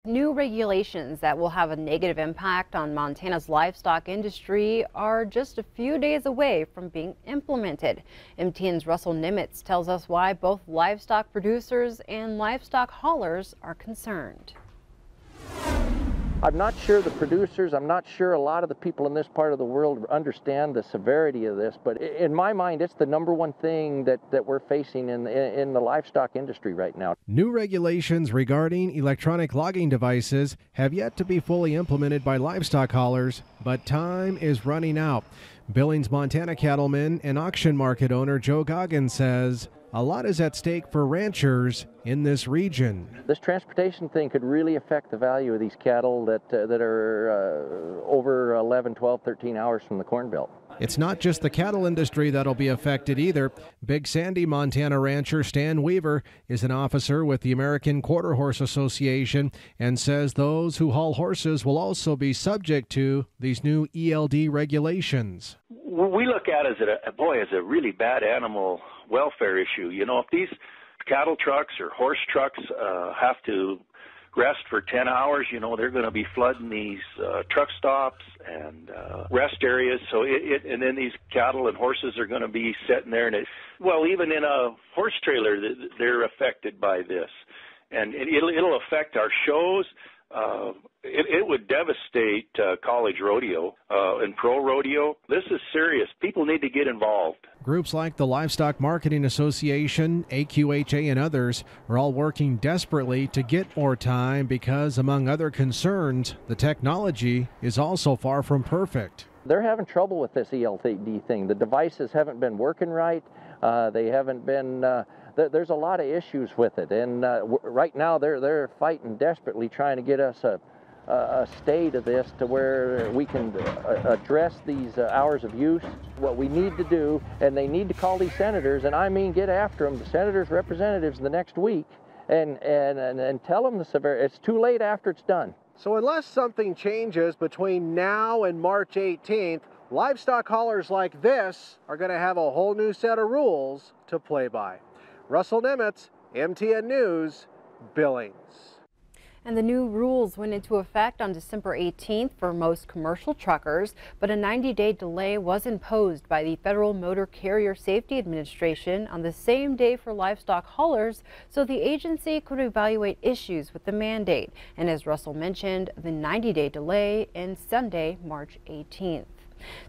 New regulations that will have a negative impact on Montana's livestock industry are just a few days away from being implemented. MTN's Russell Nimitz tells us why both livestock producers and livestock haulers are concerned. I'm not sure the producers, I'm not sure a lot of the people in this part of the world understand the severity of this, but in my mind, it's the number one thing that we're facing in the livestock industry right now. New regulations regarding electronic logging devices have yet to be fully implemented by livestock haulers, but time is running out. Billings, Montana cattleman and auction market owner Joe Goggins says a lot is at stake for ranchers in this region. This transportation thing could really affect the value of these cattle that are over 11, 12, 13 hours from the Corn Belt. It's not just the cattle industry that'll be affected either. Big Sandy, Montana rancher Stan Weaver is an officer with the American Quarter Horse Association and says those who haul horses will also be subject to these new ELD regulations. We look at it as a really bad animal welfare issue. You know, if these cattle trucks or horse trucks have to rest for 10 hours, you know, they're going to be flooding these truck stops and rest areas. So and then these cattle and horses are going to be sitting there. And even in a horse trailer, they're affected by this. And it'll affect our shows. It would devastate college rodeo and pro rodeo. This is serious. People need to get involved. Groups like the Livestock Marketing Association, AQHA, and others are all working desperately to get more time because, among other concerns, the technology is also far from perfect. They're having trouble with this ELD thing. The devices haven't been working right. They haven't been. There's a lot of issues with it, and right now they're fighting desperately trying to get us a stay to this to where we can address these hours of use. What we need to do, and they need to call these senators, and I mean get after them, the senators, representatives, the next week, and tell them the severity. It's too late after it's done. So unless something changes between now and March 18th, livestock haulers like this are going to have a whole new set of rules to play by. Russell Nimitz, MTN News, Billings. And the new rules went into effect on December 18th for most commercial truckers, but a 90-day delay was imposed by the Federal Motor Carrier Safety Administration on the same day for livestock haulers, so the agency could evaluate issues with the mandate. And as Russell mentioned, the 90-day delay ends Sunday, March 18th.